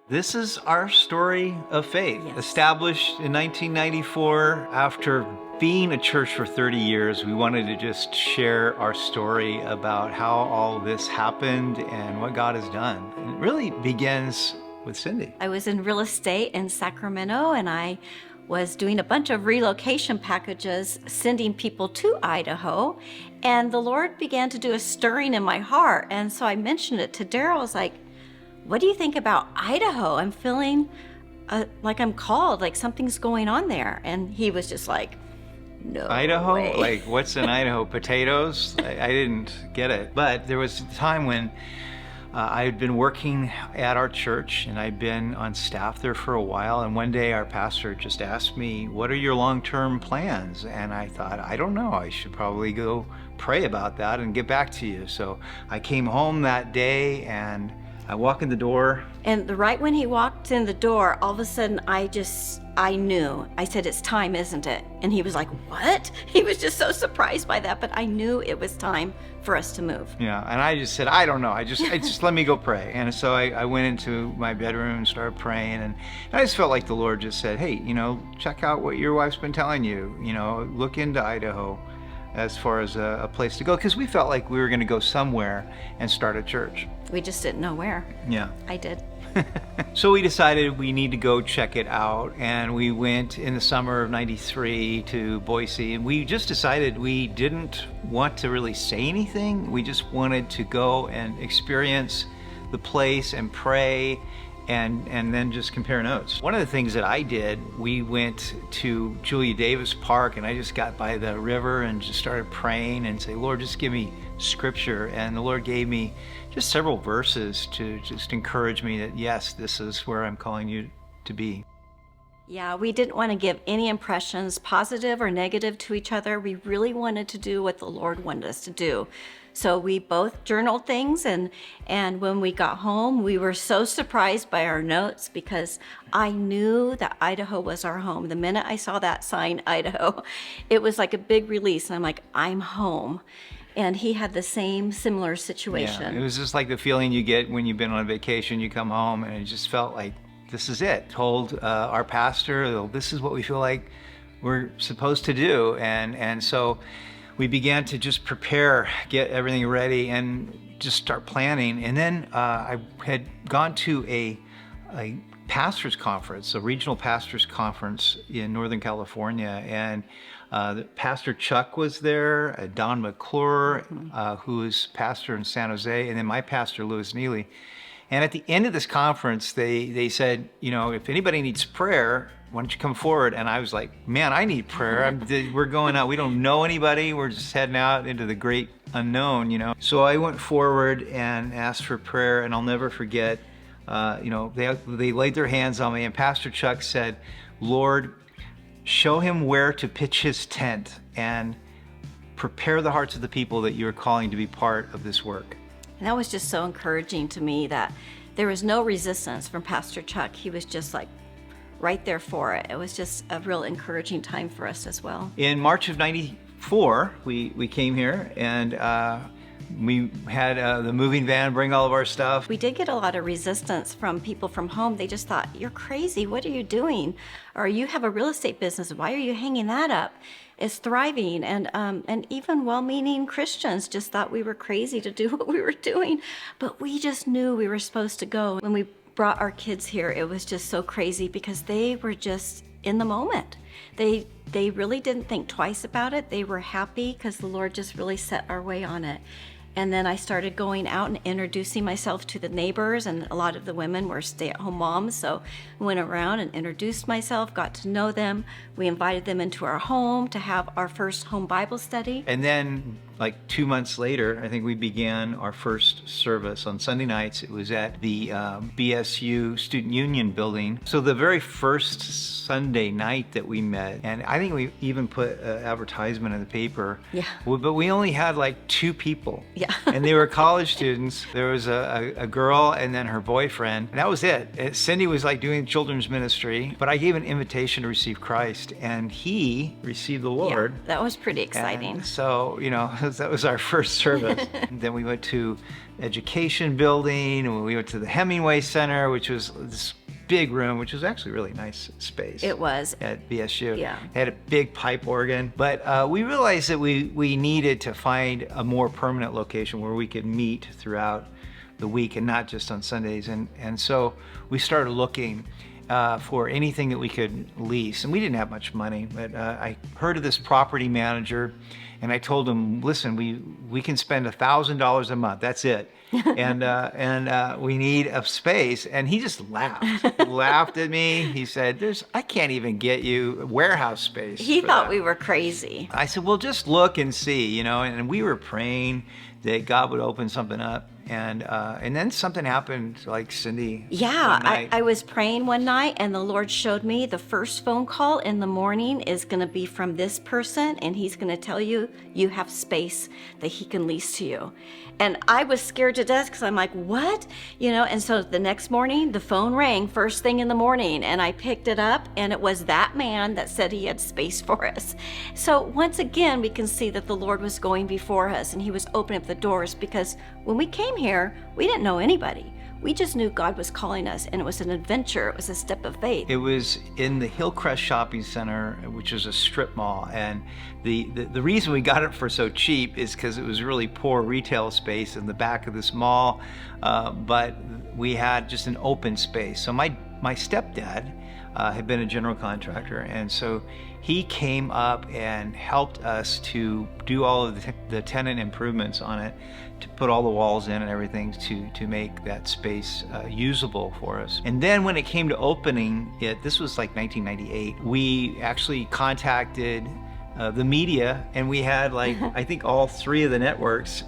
This is our story of faith, Yes. established in 1994. After being a church for 30 years, we wanted to just share our story about how all this happened and what God has done. And it really begins with Cindy. I was in real estate in Sacramento, and I was doing a bunch of relocation packages, sending people to Idaho. And the Lord began to do a stirring in my heart. And so I mentioned it to Daryl. I was like, what do you think about Idaho? I'm feeling like I'm called, like something's going on there. And he was just like, no Idaho? way. Like, what's in Idaho? Potatoes? I didn't get it. But there was a time when I had been working at our church, and I'd been on staff there for a while. And one day our pastor just asked me, what are your long-term plans? And I thought, I don't know. I should probably go pray about that and get back to you. So I came home that day, and I walk in the door. And right when he walked in the door, all of a sudden I knew. I said, it's time, isn't it? And he was like, what? He was just so surprised by that, but I knew it was time for us to move. Yeah, and I just said, I don't know. I just let me go pray. And so I went into my bedroom and started praying, and I just felt like the Lord just said, hey, check out what your wife's been telling you. Look into Idaho as far as a place to go, because we felt like we were going to go somewhere and start a church. We just didn't know where. Yeah. I did. So we decided we need to go check it out, and we went in the summer of '93 to Boise, and we just decided we didn't want to really say anything. We just wanted to go and experience the place and pray and then just compare notes. One of the things that I did, we went to Julia Davis Park, and I just got by the river and just started praying and say, Lord, just give me scripture. And the Lord gave me just several verses to just encourage me that, yes, this is where I'm calling you to be. Yeah, we didn't want to give any impressions, positive or negative, to each other. We really wanted to do what the Lord wanted us to do. So we both journaled things, and when we got home, we were so surprised by our notes, because I knew that Idaho was our home. The minute I saw that sign, Idaho, it was like a big release. And I'm like, I'm home. And he had the similar situation. Yeah, it was just like the feeling you get when you've been on a vacation, you come home, and it just felt like, this is it. Told our pastor, this is what we feel like we're supposed to do. And so we began to just prepare, get everything ready, and just start planning. And then I had gone to a pastor's conference, a regional pastor's conference in Northern California. And Pastor Chuck was there, Don McClure, who is pastor in San Jose, and then my pastor, Louis Neely. And at the end of this conference, they said, if anybody needs prayer, why don't you come forward? And I was like, man, I need prayer. We're going out. We don't know anybody. We're just heading out into the great unknown, So I went forward and asked for prayer, and I'll never forget, they laid their hands on me, and Pastor Chuck said, Lord, show him where to pitch his tent and prepare the hearts of the people that you're calling to be part of this work. And that was just so encouraging to me, that there was no resistance from Pastor Chuck. He was just like right there for it. It was just a real encouraging time for us as well. In March of '94, we came here, and we had the moving van bring all of our stuff. We did get a lot of resistance from people from home. They just thought, you're crazy. What are you doing? Or you have a real estate business. Why are you hanging that up? It's thriving. And even well-meaning Christians just thought we were crazy to do what we were doing. But we just knew we were supposed to go. When we brought our kids here, it was just so crazy, because they were just in the moment. They really didn't think twice about it. They were happy because the Lord just really set our way on it. And then I started going out and introducing myself to the neighbors, and a lot of the women were stay-at-home moms, so I went around and introduced myself, got to know them. We invited them into our home to have our first home Bible study. And then, like 2 months later, I think we began our first service on Sunday nights. It was at the BSU Student Union building. So the very first Sunday night that we met, and I think we even put an advertisement in the paper. Yeah. But we only had like 2 people. Yeah. And they were college students. There was a girl and then her boyfriend. And that was it. Cindy was like doing children's ministry, but I gave an invitation to receive Christ, and he received the Lord. Yeah, that was pretty exciting. And so, That was our first service. And then we went to education building, and we went to the Hemingway Center, which was this big room, which was actually a really nice space. It was. At BSU. Yeah. It had a big pipe organ. But we realized that we needed to find a more permanent location where we could meet throughout the week and not just on Sundays. And so we started looking for anything that we could lease. And we didn't have much money, but I heard of this property manager, and I told him, listen, we can spend $1,000 a month. That's it. And we need a space. And he just laughed at me. He said, I can't even get you warehouse space. He thought we were crazy. I said, well, just look and see, and we were praying that God would open something up. And then something happened, like Cindy. Yeah, I was praying one night, and the Lord showed me the first phone call in the morning is going to be from this person, and he's going to tell you have space that he can lease to you. And I was scared to death because I'm like, what? And so the next morning, the phone rang first thing in the morning, and I picked it up, and it was that man that said he had space for us. So once again, we can see that the Lord was going before us, and he was opening up the doors, because when we came here, we didn't know anybody. We just knew God was calling us, and it was an adventure. It was a step of faith. It was in the Hillcrest Shopping Center, which is a strip mall. And the reason we got it for so cheap is because it was really poor retail space in the back of this mall. But we had just an open space. So my stepdad had been a general contractor, and so he came up and helped us to do all of the tenant improvements on it, to put all the walls in and everything to make that space usable for us. And then when it came to opening it, this was like 1998, we actually contacted the media, and we had I think all three of the networks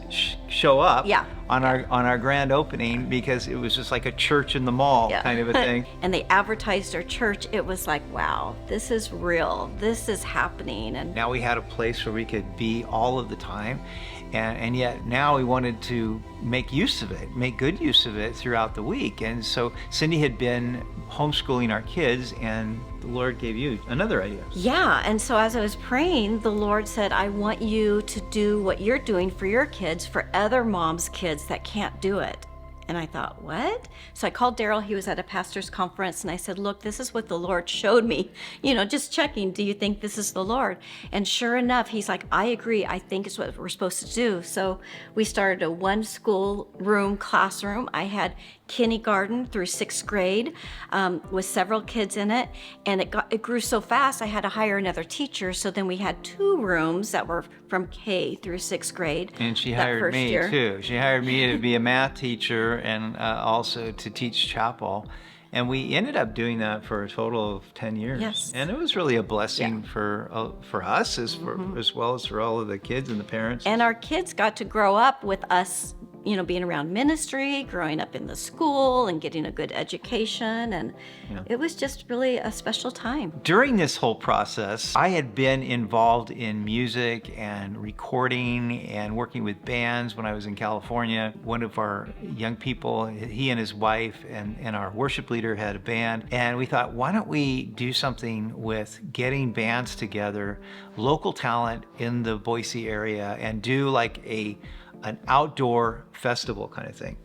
show up on our grand opening, because it was just like a church in the mall kind of a thing. And they advertised our church. It was like, wow, this is real. This is happening. And now we had a place where we could be all of the time. And yet now we wanted to make use of it, make good use of it throughout the week. And so Cindy had been homeschooling our kids, and the Lord gave you another idea. Yeah, and so as I was praying, the Lord said, I want you to do what you're doing for your kids, for other moms' kids that can't do it. And I thought, what? So I called Daryl. He was at a pastor's conference, and I said, look, this is what the Lord showed me. Just checking, do you think this is the Lord? And sure enough, he's like, I agree. I think it's what we're supposed to do. So we started a one school room classroom. I had kindergarten through 6th grade with several kids in it. And it grew so fast, I had to hire another teacher. So then we had 2 rooms that were from K through 6th grade. And she hired me too. She hired me to be a math teacher and also to teach chapel. And we ended up doing that for a total of 10 years. Yes. And it was really a blessing for us as well as for all of the kids and the parents. And our kids got to grow up with us, being around ministry, growing up in the school and getting a good education. And it was just really a special time. During this whole process, I had been involved in music and recording and working with bands when I was in California. One of our young people, he and his wife and our worship leader had a band. And we thought, why don't we do something with getting bands together, local talent in the Boise area, and do like an outdoor festival kind of thing.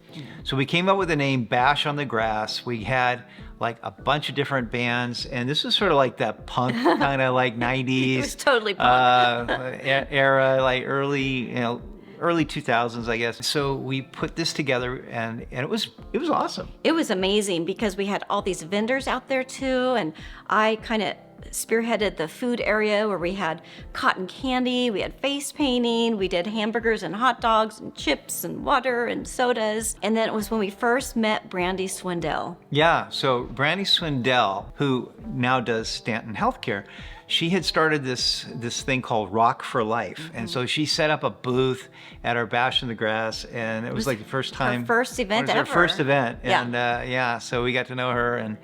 So we came up with the name Bash on the Grass. We had like a bunch of different bands, and this was sort of like that punk kind of like 90s. It was totally punk. Era, like early 2000s, I guess. So we put this together, and it was awesome. It was amazing because we had all these vendors out there too, and I kind of spearheaded the food area where we had cotton candy, we had face painting, we did hamburgers and hot dogs and chips and water and sodas. And then it was when we first met Brandy Swindell. Yeah, so Brandy Swindell, who now does Stanton Healthcare, she had started this thing called Rock for Life. And so she set up a booth at our Bash in the Grass, and it was like the first time. Her first event ever. Her first event. Yeah. And so we got to know her, and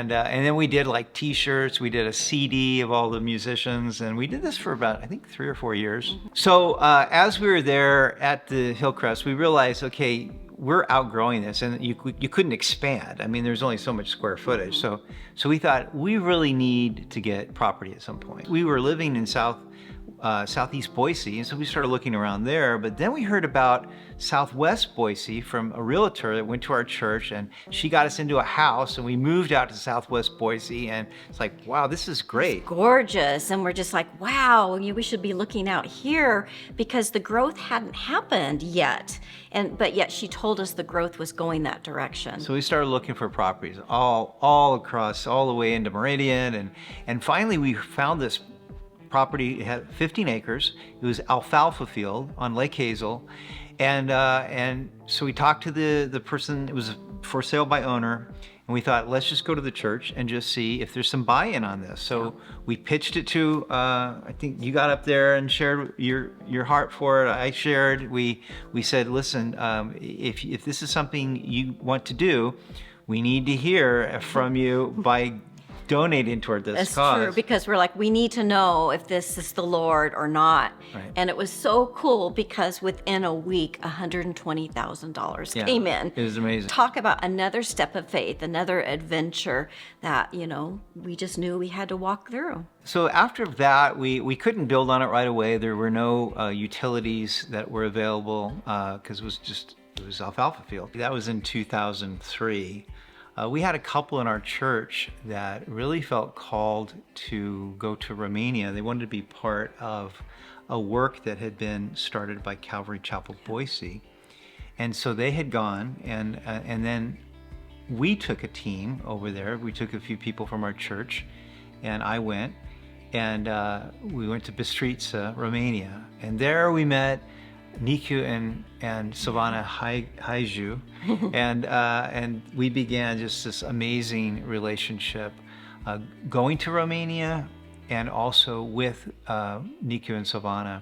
then we did like t-shirts, we did a CD of all the musicians, and we did this for about, I think, 3 or 4 years. So as we were there at the Hillcrest, we realized, okay, we're outgrowing this, and you couldn't expand. I mean, there's only so much square footage. So we thought we really need to get property at some point. We were living in Southeast Boise, and so we started looking around there. But then we heard about Southwest Boise from a realtor that went to our church, and she got us into a house, and we moved out to Southwest Boise, and it's like, wow, this is great. Gorgeous. And we're just like, wow, we should be looking out here, because the growth hadn't happened yet. But yet she told us the growth was going that direction. So we started looking for properties all across, all the way into Meridian, and finally we found this property. It had 15 acres. It was alfalfa field on Lake Hazel, and so we talked to the person. It was for sale by owner, and we thought, let's just go to the church and just see if there's some buy-in on this. So we pitched it to, I think you got up there and shared your heart for it. I shared. We said, listen, if this is something you want to do, we need to hear from you by donating toward this That's cause. true, because we're like, we need to know if this is the Lord or not. Right. And it was so cool, because within a week, $120,000 came in. It was amazing. Talk about another step of faith, another adventure that, we just knew we had to walk through. So after that, we couldn't build on it right away. There were no utilities that were available because it was alfalfa field. That was in 2003. We had a couple in our church that really felt called to go to Romania. They wanted to be part of a work that had been started by Calvary Chapel Boise. And so they had gone, and then we took a team over there. We took a few people from our church, and I went, and we went to Bistrița, Romania. And there we met Nicu and Silvana Haiju, and we began just this amazing relationship, going to Romania and also with Nicu and Silvana,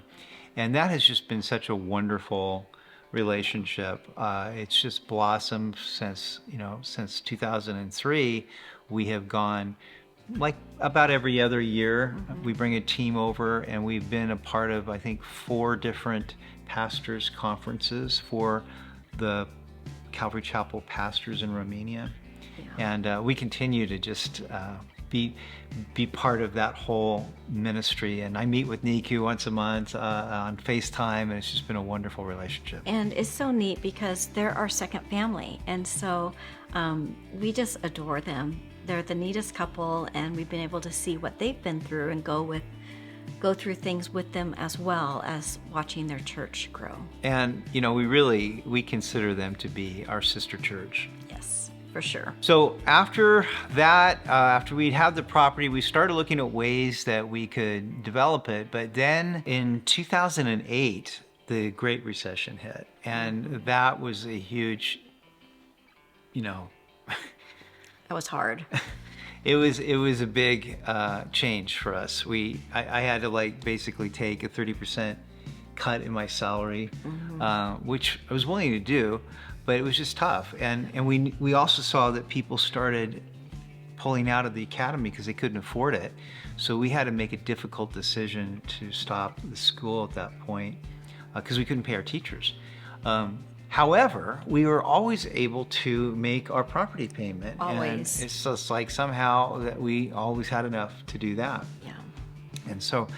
and that has just been such a wonderful relationship. It's just blossomed since 2003. We have gone like about every other year. We bring a team over, and we've been a part of, I think, 4 different pastors conferences for the Calvary Chapel pastors in Romania. And we continue to just be part of that whole ministry. And I meet with Nicu once a month on FaceTime, and it's just been a wonderful relationship. And it's so neat, because they're our second family, and so we just adore them. They're the neatest couple, and we've been able to see what they've been through and go through things with them, as well as watching their church grow. And we consider them to be our sister church. Yes, for sure. So after that, after we'd had the property, we started looking at ways that we could develop it. But then in 2008, the Great Recession hit, and that was a huge, That was hard. It was a big change for us. I had to basically take a 30% cut in my salary, which I was willing to do, but it was just tough. And we also saw that people started pulling out of the academy because they couldn't afford it. So we had to make a difficult decision to stop the school at that point because we couldn't pay our teachers. However, we were always able to make our property payment. Always. And it's just like somehow that we always had enough to do that. Yeah. And so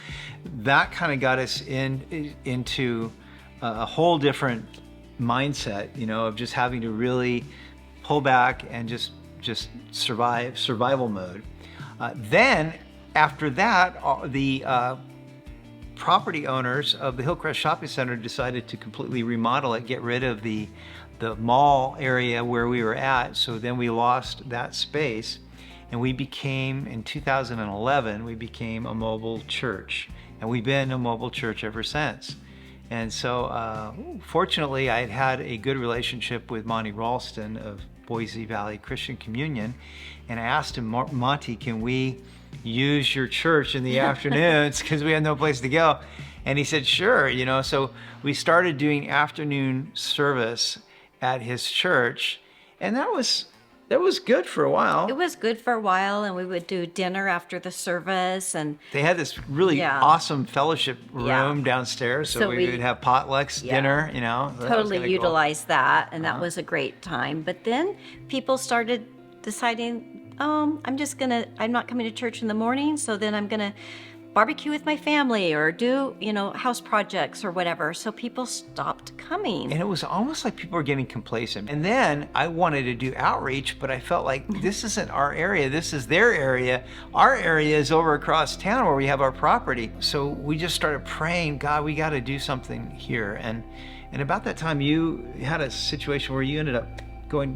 that kind of got us into a whole different mindset, of just having to really pull back and just survival mode. Then after that, the property owners of the Hillcrest Shopping Center decided to completely remodel it, get rid of the mall area where we were at. So then we lost that space, and in 2011, we became a mobile church, and we've been a mobile church ever since. And so fortunately, I had a good relationship with Monty Ralston of Boise Valley Christian Communion, and I asked him, Monty, can we use your church in the afternoons because we had no place to go? And he said, sure. So we started doing afternoon service at his church, and that was good for a while. It was good for a while, and we would do dinner after the service, and they had this really awesome fellowship room downstairs, so we would have potlucks, dinner, totally utilized that, and that was a great time. But then people started deciding, I'm not coming to church in the morning, so then I'm gonna barbecue with my family or do, house projects or whatever. So people stopped coming. And it was almost like people were getting complacent. And then I wanted to do outreach, but I felt like this isn't our area. This is their area. Our area is over across town where we have our property. So we just started praying, God, we got to do something here. And about that time, you had a situation where you ended up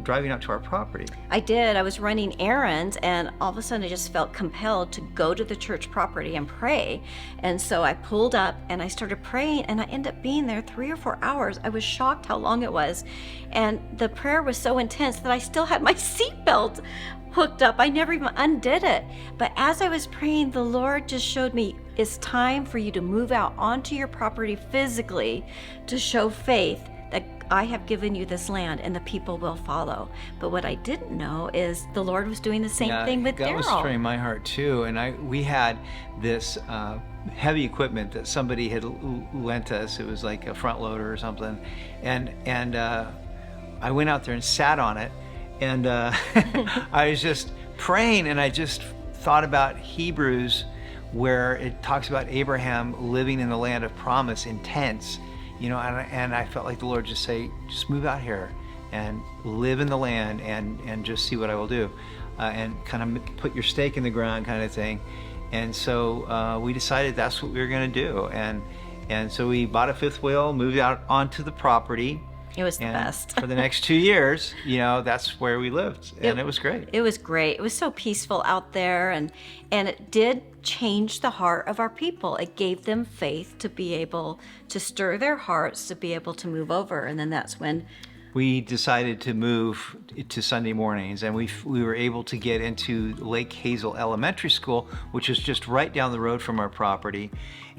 driving out to our property. I did. I was running errands, and all of a sudden I just felt compelled to go to the church property and pray. And so I pulled up and I started praying, and I ended up being there 3 or 4 hours. I was shocked how long it was. And the prayer was so intense that I still had my seatbelt hooked up. I never even undid it. But as I was praying, the Lord just showed me, it's time for you to move out onto your property physically to show faith that I have given you this land and the people will follow. But what I didn't know is the Lord was doing the same thing with God Daryl. was stirring my heart too. And we had this heavy equipment that somebody had lent us. It was like a front loader or something. And I went out there and sat on it. And I was just praying, and I just thought about Hebrews, where it talks about Abraham living in the land of promise in tents. And I felt like the Lord just move out here and live in the land and just see what I will do, and kind of put your stake in the ground kind of thing. And so we decided that's what we were going to do. And so we bought a fifth wheel, moved out onto the property. It was the best. For the next 2 years, that's where we lived, and it was great. It was great. It was so peaceful out there, and it did change the heart of our people. It gave them faith to be able to stir their hearts, to be able to move over. And then that's when we decided to move to Sunday mornings, and we were able to get into Lake Hazel Elementary School, which is just right down the road from our property.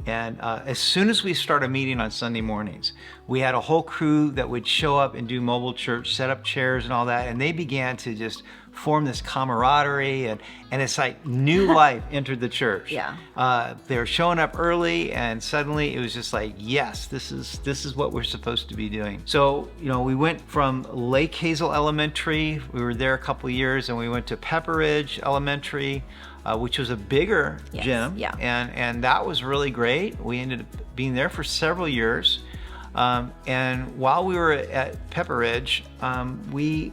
And as soon as we started meeting on Sunday mornings, we had a whole crew that would show up and do mobile church, set up chairs and all that, and they began to just form this camaraderie, and it's like new life entered the church. Yeah. They were showing up early, and suddenly it was just like, yes, this is what we're supposed to be doing. So, we went from Lake Hazel Elementary, we were there a couple years, and we went to Pepperidge Elementary, which was a bigger gym. Yeah. And that was really great. We ended up being there for several years. And while we were at Pepperidge, we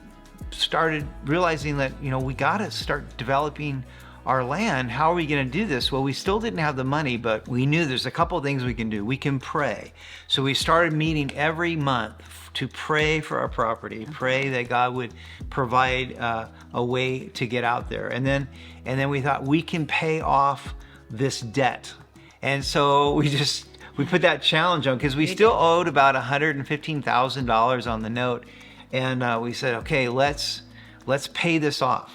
started realizing that, we got to start developing our land. How are we going to do this? Well, we still didn't have the money, but we knew there's a couple of things we can do. We can pray. So we started meeting every month to pray for our property, pray that God would provide a way to get out there. And then we thought we can pay off this debt. And so we put that challenge on, because we still owed about $115,000 on the note. And we said, okay, let's pay this off.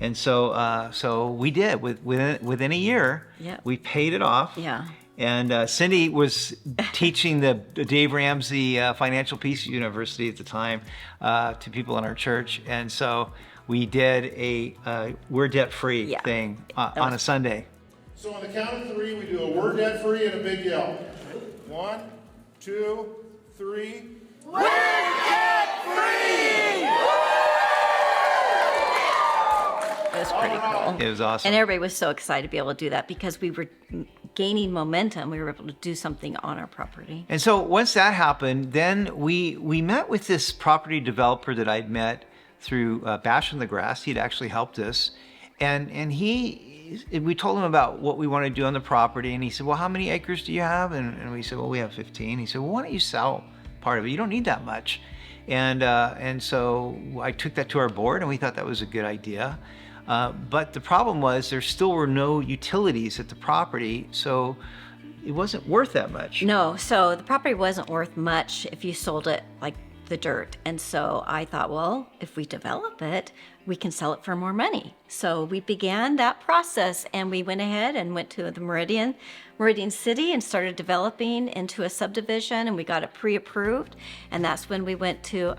And so we did. Within a year, we paid it off. Yeah. And Cindy was teaching the Dave Ramsey Financial Peace University at the time to people in our church. And so we did a we're debt-free thing on a Sunday. So on the count of 3, we do a we're debt-free and a big yell. 1, 2, 3. We're debt-free! It was pretty cool. It was awesome. And everybody was so excited to be able to do that, because we were gaining momentum. We were able to do something on our property. And so once that happened, then we met with this property developer that I'd met through Bash in the Grass. He'd actually helped us. And we told him about what we wanted to do on the property. And he said, well, how many acres do you have? And we said, well, we have 15. He said, well, why don't you sell part of it? You don't need that much. And so I took that to our board, and we thought that was a good idea. But the problem was there still were no utilities at the property, so it wasn't worth that much. No, so the property wasn't worth much if you sold it like the dirt. And so I thought, well, if we develop it, we can sell it for more money. So we began that process, and we went ahead and went to the Meridian City and started developing into a subdivision, and we got it pre-approved. And that's when we went to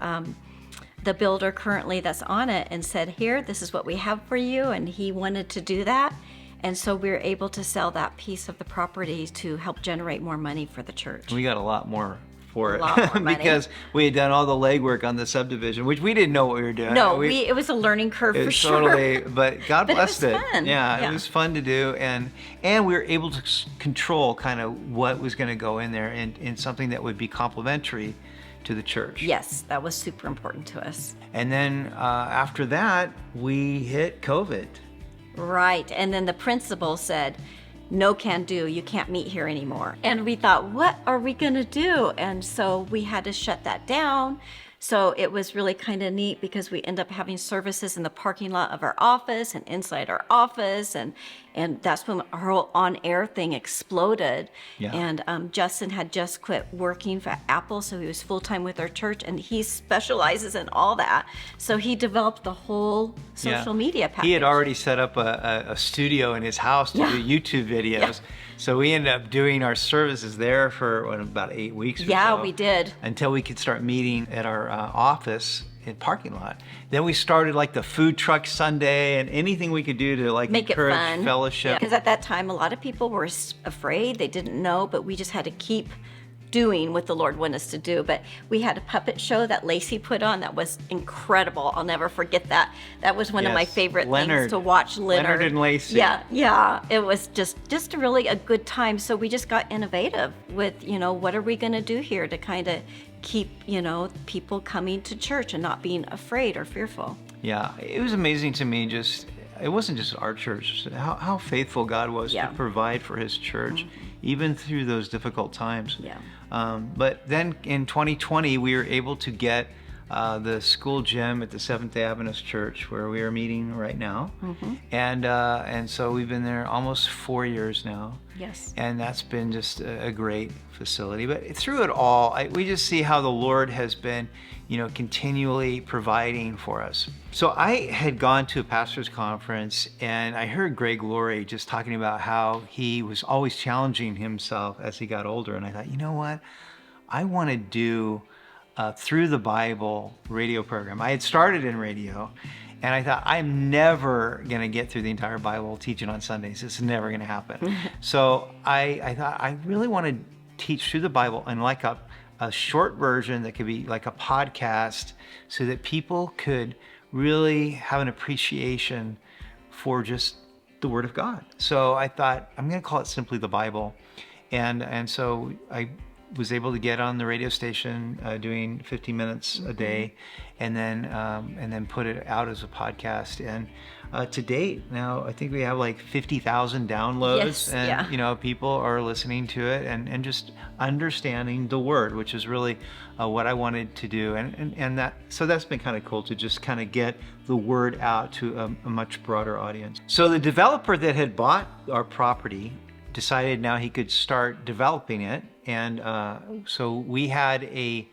the builder currently that's on it and said, here, this is what we have for you. And he wanted to do that. And so we were able to sell that piece of the property to help generate more money for the church. We got a lot more for A it. lot more money. Because we had done all the legwork on the subdivision, which we didn't know what we were doing. No, it was a learning curve for sure. Totally, but God But it blessed was it. fun. Yeah, Yeah. it was fun to do, and we were able to control kind of what was going to go in there in something that would be complementary to the church. Yes, that was super important to us. And then after that, we hit COVID. Right. And then the principal said, no can do, you can't meet here anymore. And we thought, what are we going to do? And so we had to shut that down. So it was really kind of neat because we end up having services in the parking lot of our office and inside our office. And that's when our whole on-air thing exploded. Yeah. And Justin had just quit working for Apple, so he was full-time with our church, and he specializes in all that. So he developed the whole social media package. He had already set up a studio in his house to do YouTube videos. Yeah. So we ended up doing our services there for about 8 weeks or so. Yeah, we did. Until we could start meeting at our office in parking lot. Then we started like the food truck Sunday and anything we could do to like Make it encourage fun. fellowship. Because at that time, a lot of people were afraid. They didn't know, but we just had to keep doing what the Lord wanted us to do. But we had a puppet show that Lacey put on that was incredible. I'll never forget that. That was one of my Yes, favorite Leonard. things to watch. Leonard and Lacey. Yeah. It was just really a good time. So we just got innovative with, what are we going to do here to kind of keep, people coming to church and not being afraid or fearful. Yeah, it was amazing to me. It wasn't just our church, how faithful God was to provide for his church, even through those difficult times. Yeah. But then in 2020, we were able to get the school gym at the Seventh-day Adventist Church where we are meeting right now. And so we've been there almost 4 years now. Yes. And that's been just a great facility. But through it all, we just see how the Lord has been, continually providing for us. So I had gone to a pastor's conference and I heard Greg Laurie just talking about how he was always challenging himself as he got older. And I thought, you know what? I want to do Through the Bible radio program. I had started in radio. And I thought, I'm never going to get through the entire Bible teaching on Sundays. This is never going to happen. So I thought, I really want to teach through the Bible in like a short version that could be like a podcast so that people could really have an appreciation for just the Word of God. So I thought, I'm going to call it simply the Bible. And so I was able to get on the radio station doing 50 minutes a day and then put it out as a podcast. And to date now, I think we have like 50,000 downloads. Yes, and people are listening to it and just understanding the Word, which is really what I wanted to do. And that's been kind of cool to just kind of get the Word out to a much broader audience. So the developer that had bought our property decided now he could start developing it. And so we had a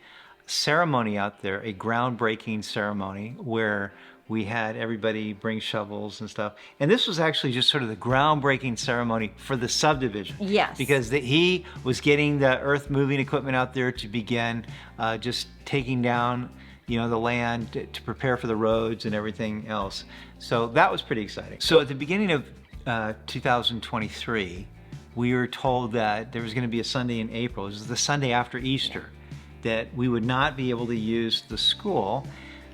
ceremony out there, a groundbreaking ceremony where we had everybody bring shovels and stuff. And this was actually just sort of the groundbreaking ceremony for the subdivision. Yes. Because he was getting the earth moving equipment out there to begin just taking down the land to prepare for the roads and everything else. So that was pretty exciting. So at the beginning of 2023, we were told that there was going to be a Sunday in April. This is the Sunday after Easter, that we would not be able to use the school.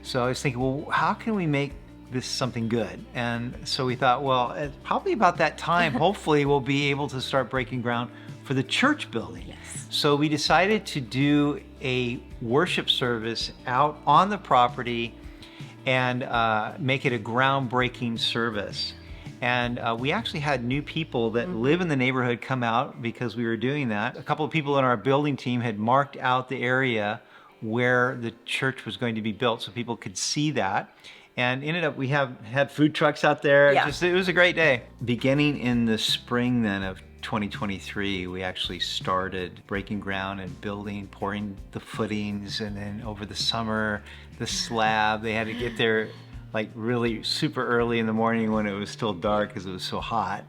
So I was thinking, well, how can we make this something good? And so we thought, well, probably about that time, hopefully we'll be able to start breaking ground for the church building. Yes. So we decided to do a worship service out on the property and make it a groundbreaking service. And we actually had new people that live in the neighborhood come out because we were doing that. A couple of people in our building team had marked out the area where the church was going to be built so people could see that. And ended up, we had food trucks out there. Yeah. It was a great day. Beginning in the spring then of 2023, we actually started breaking ground and building, pouring the footings, and then over the summer, the slab. They had to get there like really super early in the morning when it was still dark because it was so hot.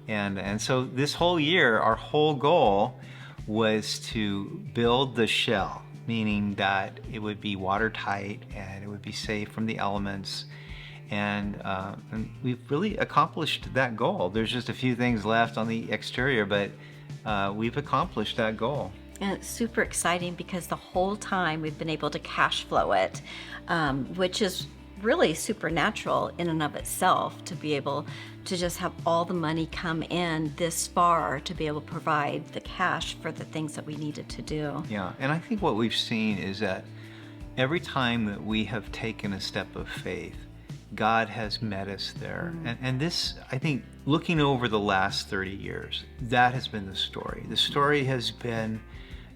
And so this whole year, our whole goal was to build the shell, meaning that it would be watertight and it would be safe from the elements. And we've really accomplished that goal. There's just a few things left on the exterior, but we've accomplished that goal. And it's super exciting because the whole time we've been able to cash flow it, which is really supernatural in and of itself, to be able to just have all the money come in this far to be able to provide the cash for the things that we needed to do. Yeah, and I think what we've seen is that every time that we have taken a step of faith, God has met us there. And this, I think, looking over the last 30 years, that has been the story. The story has been,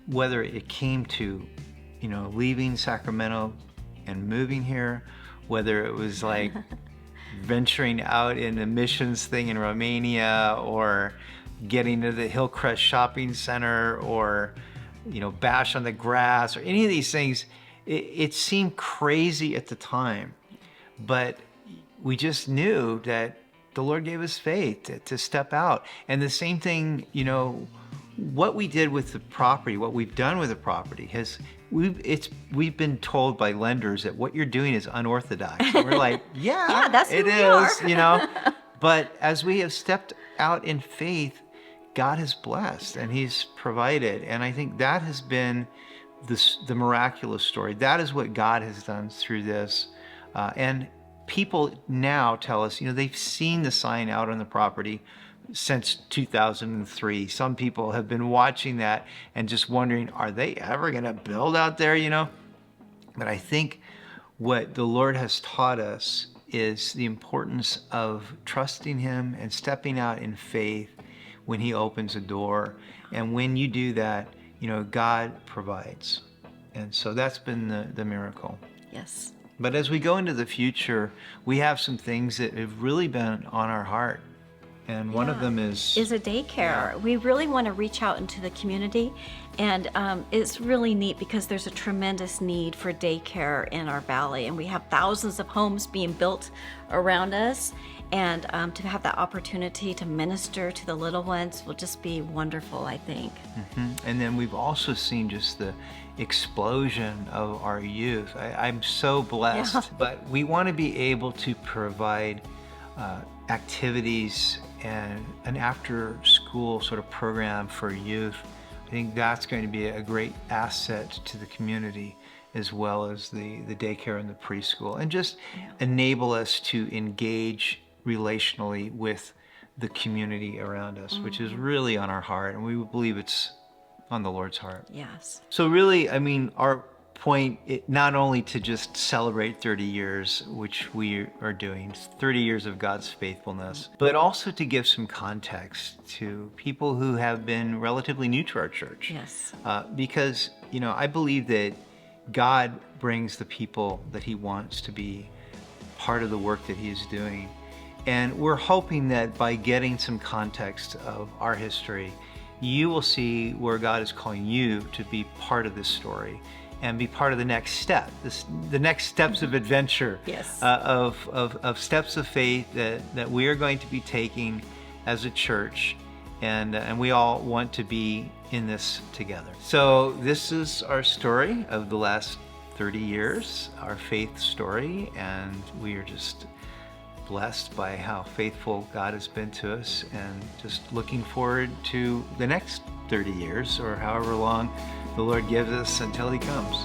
whether it came to, leaving Sacramento and moving here, whether it was like venturing out in a missions thing in Romania, or getting to the Hillcrest Shopping Center, or, Bash on the Grass, or any of these things. It seemed crazy at the time, but we just knew that the Lord gave us faith to step out. And the same thing, what we did with the property, what we've done with the property we've been told by lenders that what you're doing is unorthodox. And we're like, yeah, that's who it we is, are. But as we have stepped out in faith, God has blessed and He's provided. And I think that has been the miraculous story. That is what God has done through this. And people now tell us, they've seen the sign out on the property since 2003. Some people have been watching that and just wondering, are they ever going to build out there, But I think what the Lord has taught us is the importance of trusting Him and stepping out in faith when He opens a door. And when you do that, God provides. And so that's been the miracle. Yes. But as we go into the future, we have some things that have really been on our heart. And one of them is a daycare. We really want to reach out into the community, and it's really neat because there's a tremendous need for daycare in our valley, and we have thousands of homes being built around us, and to have that opportunity to minister to the little ones will just be wonderful, I think. And then we've also seen just the explosion of our youth. I'm so blessed, Yeah. But we want to be able to provide activities and an after school sort of program for youth. I think that's going to be a great asset to the community, as well as the daycare and the preschool, and just enable us to engage relationally with the community around us, which is really on our heart, and we believe it's on the Lord's heart. Yes. So really, our point, not only to just celebrate 30 years, which we are doing, 30 years of God's faithfulness, but also to give some context to people who have been relatively new to our church. Yes. Because, I believe that God brings the people that He wants to be part of the work that He is doing. And we're hoping that by getting some context of our history, you will see where God is calling you to be part of this story and be part of the next step, the next steps of adventure, Yes. Of steps of faith that we are going to be taking as a church, and we all want to be in this together. So this is our story of the last 30 years, our faith story, and we are just blessed by how faithful God has been to us, and just looking forward to the next 30 years, or however long the Lord gives us until He comes.